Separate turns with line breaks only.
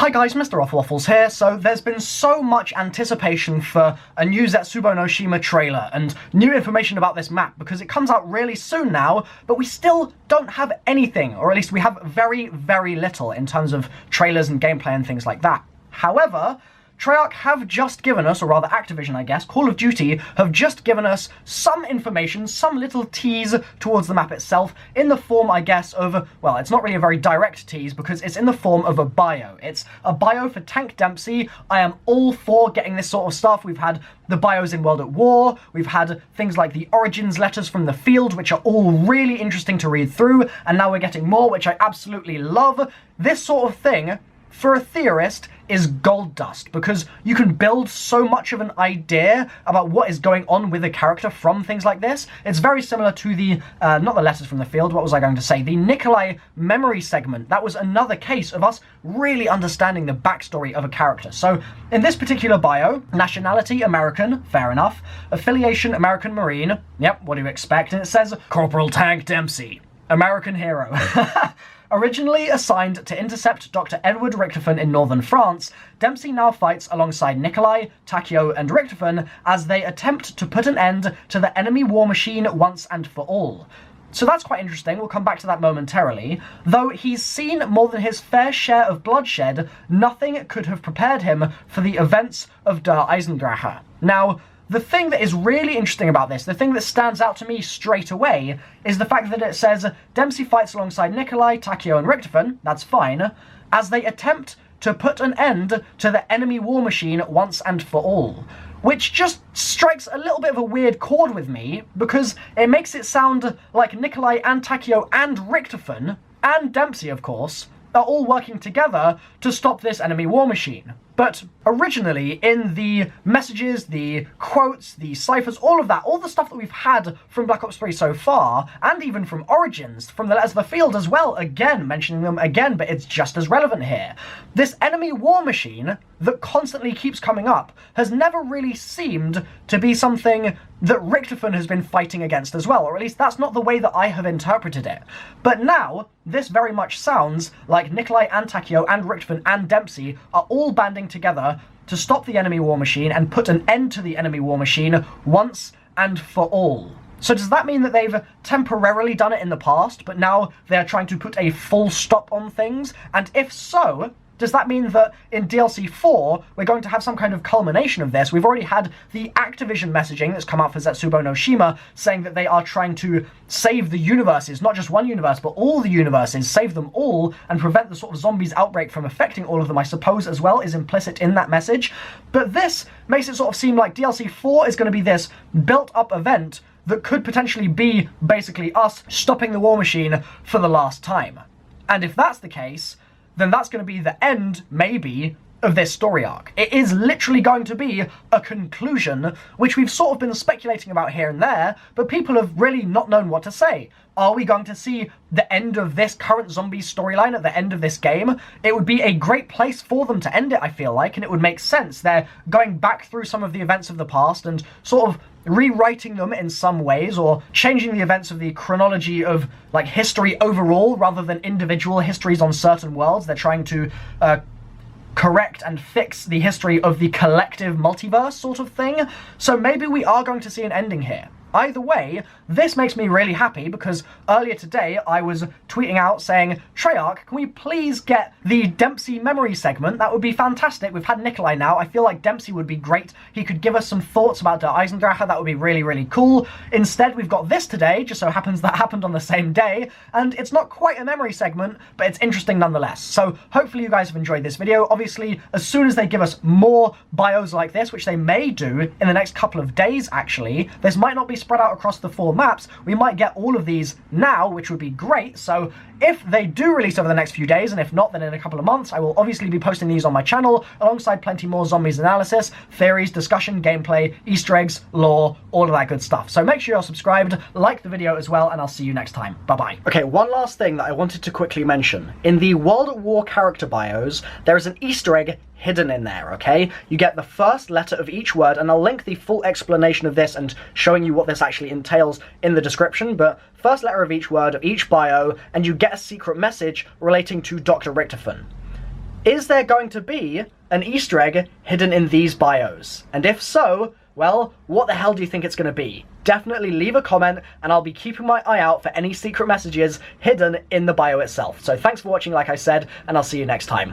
Hi guys, MrRoflWaffles here. So there's been so much anticipation for a new Zetsubou No Shima trailer and new information about this map because it comes out really soon now, but we still don't have anything, or at least we have very, very little in terms of trailers and gameplay and things like that. However, Treyarch have just given us, or rather Activision I guess, Call of Duty have just given us some information, some little tease towards the map itself, in the form I guess of, well, it's not really a very direct tease because it's in the form of a bio. It's a bio for Tank Dempsey. I am all for getting this sort of stuff. We've had the bios in World at War, we've had things like the Origins letters from the field, which are all really interesting to read through, and now we're getting more, which I absolutely love. This sort of thing, for a theorist, is gold dust, because you can build so much of an idea about what is going on with a character from things like this. It's very similar to the, not the letters from the field, what was I going to say? The Nikolai memory segment. That was another case of us really understanding the backstory of a character. So, in this particular bio, nationality American, fair enough. Affiliation American Marine, yep, what do you expect? And it says, Corporal Tank Dempsey, American hero. Originally assigned to intercept Dr. Edward Richtofen in northern France, Dempsey now fights alongside Nikolai, Takio, and Richtofen as they attempt to put an end to the enemy war machine once and for all. So that's quite interesting, we'll come back to that momentarily. Though he's seen more than his fair share of bloodshed, nothing could have prepared him for the events of Der Eisendrache. Now, the thing that is really interesting about this, the thing that stands out to me straight away, is the fact that it says Dempsey fights alongside Nikolai, Takio, and Richtofen, that's fine, as they attempt to put an end to the enemy war machine once and for all. Which just strikes a little bit of a weird chord with me, because it makes it sound like Nikolai and Takio and Richtofen, and Dempsey of course, are all working together to stop this enemy war machine. But originally, in the messages, the quotes, the ciphers, all of that, all the stuff that we've had from Black Ops 3 so far, and even from Origins, from the Letters of the Field as well, again, mentioning them again, but it's just as relevant here. This enemy war machine that constantly keeps coming up has never really seemed to be something that Richtofen has been fighting against as well, or at least that's not the way that I have interpreted it. But now, this very much sounds like Nikolai and Takio and Richtofen and Dempsey are all banding together to stop the enemy war machine and put an end to the enemy war machine once and for all. So does that mean that they've temporarily done it in the past, but now they're trying to put a full stop on things? And if so, does that mean that in DLC 4, we're going to have some kind of culmination of this? We've already had the Activision messaging that's come out for Zetsubou No Shima saying that they are trying to save the universes, not just one universe, but all the universes, save them all, and prevent the sort of zombies outbreak from affecting all of them, I suppose, as well, is implicit in that message. But this makes it sort of seem like DLC 4 is going to be this built-up event that could potentially be basically us stopping the war machine for the last time. And if that's the case, then that's going to be the end, maybe, of this story arc. It is literally going to be a conclusion, which we've sort of been speculating about here and there, but people have really not known what to say. Are we going to see the end of this current zombies storyline at the end of this game? It would be a great place for them to end it, I feel like, and it would make sense. They're going back through some of the events of the past and sort of rewriting them in some ways, or changing the events of the chronology of, like, history overall, rather than individual histories on certain worlds. They're trying to correct and fix the history of the collective multiverse sort of thing. So maybe we are going to see an ending here. Either way, this makes me really happy because earlier today I was tweeting out saying, Treyarch, can we please get the Dempsey memory segment? That would be fantastic. We've had Nikolai now. I feel like Dempsey would be great. He could give us some thoughts about Der Eisendrache. That would be really, really cool. Instead, we've got this today, just so happens that happened on the same day, and it's not quite a memory segment, but it's interesting nonetheless. So hopefully you guys have enjoyed this video. Obviously, as soon as they give us more bios like this, which they may do in the next couple of days actually, this might not be spread out across the 4 maps. We might get all of these now, which would be great. So if they do release over the next few days, and if not, then in a couple of months, I will obviously be posting these on my channel, alongside plenty more zombies analysis, theories, discussion, gameplay, Easter eggs, lore, all of that good stuff. So make sure you're subscribed, like the video as well, and I'll see you next time. Bye-bye. Okay, one last thing that I wanted to quickly mention. In the World at War character bios, there is an Easter egg hidden in there, okay? You get the first letter of each word, and I'll link the full explanation of this and showing you what this actually entails in the description, but first letter of each word of each bio, and you get a secret message relating to Dr. Richtofen. Is there going to be an Easter egg hidden in these bios? And if so, well, what the hell do you think it's going to be? Definitely leave a comment, and I'll be keeping my eye out for any secret messages hidden in the bio itself. So thanks for watching, like I said, and I'll see you next time.